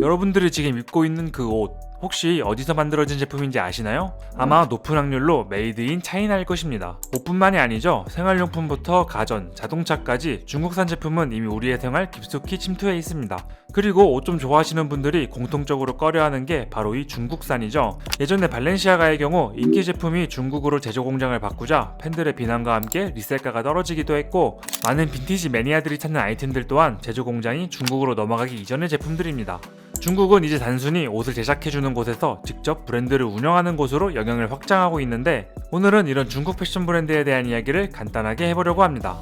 여러분들이 지금 입고 있는 그 옷, 혹시 어디서 만들어진 제품인지 아시나요? 아마 높은 확률로 메이드 인 차이나일 것입니다. 옷뿐만이 아니죠. 생활용품부터 가전, 자동차까지 중국산 제품은 이미 우리의 생활 깊숙이 침투해 있습니다. 그리고 옷 좀 좋아하시는 분들이 공통적으로 꺼려하는 게 바로 이 중국산이죠. 예전에 발렌시아가의 경우 인기 제품이 중국으로 제조 공장을 바꾸자 팬들의 비난과 함께 리셀가가 떨어지기도 했고, 많은 빈티지 매니아들이 찾는 아이템들 또한 제조 공장이 중국으로 넘어가기 이전의 제품들입니다. 중국은 이제 단순히 옷을 제작해주는 곳에서 직접 브랜드를 운영하는 곳으로 영향을 확장하고 있는데, 오늘은 이런 중국 패션 브랜드에 대한 이야기를 간단하게 해보려고 합니다.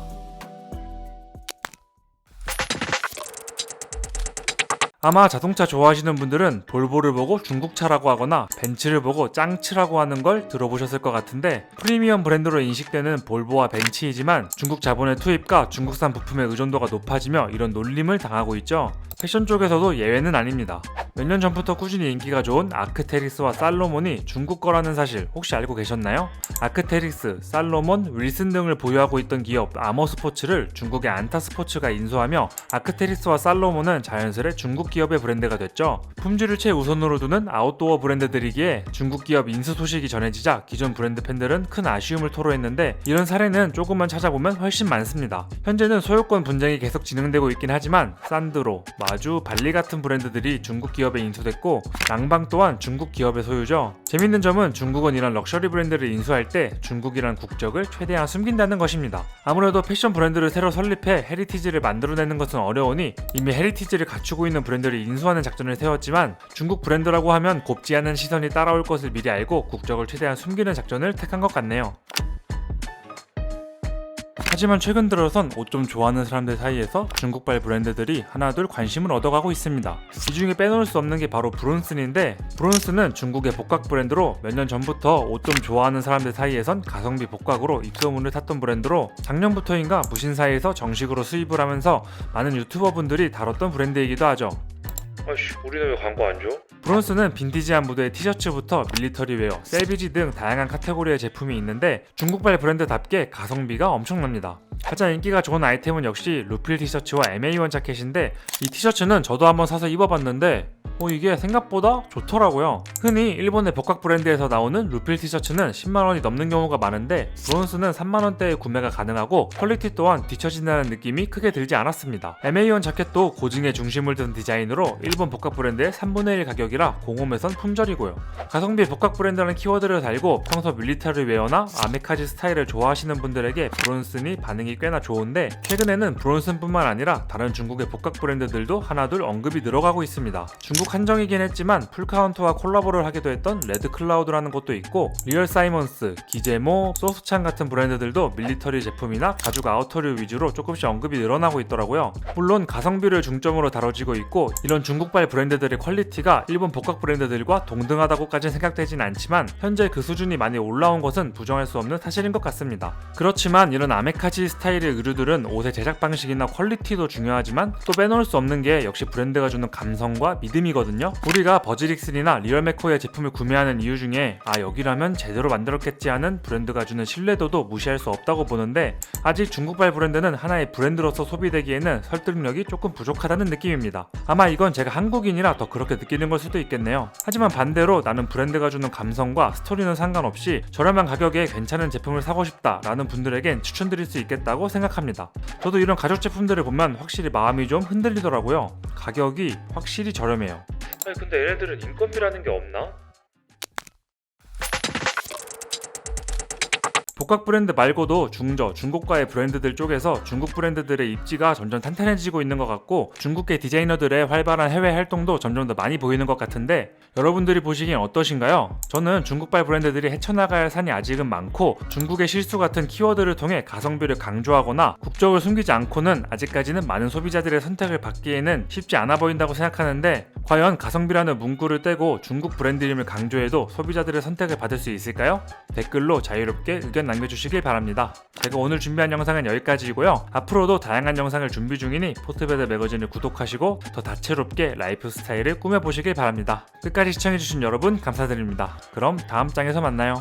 아마 자동차 좋아하시는 분들은 볼보를 보고 중국차라고 하거나 벤츠를 보고 짱츠라고 하는 걸 들어보셨을 것 같은데, 프리미엄 브랜드로 인식되는 볼보와 벤츠이지만 중국 자본의 투입과 중국산 부품의 의존도가 높아지며 이런 놀림을 당하고 있죠. 패션 쪽에서도 예외는 아닙니다. 몇 년 전부터 꾸준히 인기가 좋은 아크테릭스와 살로몬이 중국 거라는 사실 혹시 알고 계셨나요? 아크테릭스, 살로몬, 윌슨 등을 보유하고 있던 기업 아머스포츠를 중국의 안타스포츠가 인수하며 아크테릭스와 살로몬은 자연스레 중국 기업의 브랜드가 됐죠. 품질을 최우선으로 두는 아웃도어 브랜드들이기에 중국 기업 인수 소식이 전해지자 기존 브랜드 팬들은 큰 아쉬움을 토로했는데, 이런 사례는 조금만 찾아보면 훨씬 많습니다. 현재는 소유권 분쟁이 계속 진행되고 있긴 하지만 산드로, 마주, 발리 같은 브랜드들이 중국 기업에 인수됐고, 랑방 또한 중국 기업의 소유죠. 재밌는 점은 중국은 이런 럭셔리 브랜드를 인수할 때 중국이란 국적을 최대한 숨긴다는 것입니다. 아무래도 패션 브랜드를 새로 설립해 헤리티지를 만들어내는 것은 어려우니 이미 헤리티지를 갖추고 있는 브랜드를 인수하는 작전을 세웠지만, 중국 브랜드라고 하면 곱지 않은 시선이 따라올 것을 미리 알고 국적을 최대한 숨기는 작전을 택한 것 같네요. 하지만 최근 들어선 옷 좀 좋아하는 사람들 사이에서 중국발 브랜드들이 하나둘 관심을 얻어가고 있습니다. 이 중에 빼놓을 수 없는 게 바로 브론슨인데, 브론슨은 중국의 복각 브랜드로 몇 년 전부터 옷 좀 좋아하는 사람들 사이에선 가성비 복각으로 입소문을 탔던 브랜드로, 작년부터인가 무신사에서 정식으로 수입을 하면서 많은 유튜버분들이 다뤘던 브랜드이기도 하죠. 아이씨, 우리는 왜 광고 안 줘? 브론슨은 빈티지한 무드의 티셔츠부터 밀리터리 웨어, 셀비지 등 다양한 카테고리의 제품이 있는데, 중국발 브랜드답게 가성비가 엄청납니다. 가장 인기가 좋은 아이템은 역시 루필 티셔츠와 MA1 자켓인데, 이 티셔츠는 저도 한번 사서 입어봤는데 이게 생각보다 좋더라고요. 흔히 일본의 복각 브랜드에서 나오는 루필 티셔츠는 10만원이 넘는 경우가 많은데, 브론슨은 3만원대에 구매가 가능하고 퀄리티 또한 뒤처진다는 느낌이 크게 들지 않았습니다. MA1 자켓도 고증의 중심을 둔 디자인으로 일본 복각 브랜드의 3분의 1 가격이라 공홈에선 품절이고요. 가성비 복각 브랜드라는 키워드를 달고 평소 밀리터리 웨어나 아메카지 스타일을 좋아하시는 분들에게 브론슨이 반응이 꽤나 좋은데, 최근에는 브론슨뿐만 아니라 다른 중국의 복각 브랜드들도 하나둘 언급이 늘어가고 있습니다. 중국 한정이긴 했지만 풀카운트와 콜라보를 하기도 했던 레드클라우드라는 것도 있고, 리얼 사이먼스, 기제모, 소스찬 같은 브랜드들도 밀리터리 제품이나 가죽 아우터류 위주로 조금씩 언급이 늘어나고 있더라고요. 물론 가성비를 중점으로 다뤄지고 있고, 이런 중국발 브랜드들의 퀄리티가 일본 복각 브랜드들과 동등하다고까지는 생각되진 않지만, 현재 그 수준이 많이 올라온 것은 부정할 수 없는 사실인 것 같습니다. 그렇지만 이런 아메카지 스타일의 의류들은 옷의 제작 방식이나 퀄리티도 중요하지만 또 빼놓을 수 없는 게 역시 브랜드가 주는 감성과 믿음이거든요. 우리가 버즈릭슨이나 리얼 맥코의 제품을 구매하는 이유 중에 여기라면 제대로 만들었겠지 하는 브랜드가 주는 신뢰도도 무시할 수 없다고 보는데, 아직 중국발 브랜드는 하나의 브랜드로서 소비되기에는 설득력이 조금 부족하다는 느낌입니다. 아마 이건 제가 한국인이라 더 그렇게 느끼는 걸 수도 있겠네요. 하지만 반대로 나는 브랜드가 주는 감성과 스토리는 상관없이 저렴한 가격에 괜찮은 제품을 사고 싶다 라는 분들에겐 추천드릴 수 있겠다고 생각합니다. 저도 이런 가죽 제품들을 보면 확실히 마음이 좀 흔들리더라고요. 가격이 확실히 저렴해요. 아니 근데 얘네들은 인건비라는 게 없나? 복각 브랜드 말고도 중고가의 브랜드들 쪽에서 중국 브랜드들의 입지가 점점 탄탄해지고 있는 것 같고, 중국계 디자이너들의 활발한 해외 활동도 점점 더 많이 보이는 것 같은데, 여러분들이 보시기엔 어떠신가요? 저는 중국발 브랜드들이 헤쳐나가야 할 산이 아직은 많고, 중국의 실수 같은 키워드를 통해 가성비를 강조하거나 국적을 숨기지 않고는 아직까지는 많은 소비자들의 선택을 받기에는 쉽지 않아 보인다고 생각하는데, 과연 가성비라는 문구를 떼고 중국 브랜드 이름을 강조해도 소비자들의 선택을 받을 수 있을까요? 댓글로 자유롭게 의견 남겨주시길 바랍니다. 제가 오늘 준비한 영상은 여기까지이고요. 앞으로도 다양한 영상을 준비 중이니 포트베드 매거진을 구독하시고 더 다채롭게 라이프 스타일을 꾸며보시길 바랍니다. 끝까지 시청해주신 여러분 감사드립니다. 그럼 다음 장에서 만나요.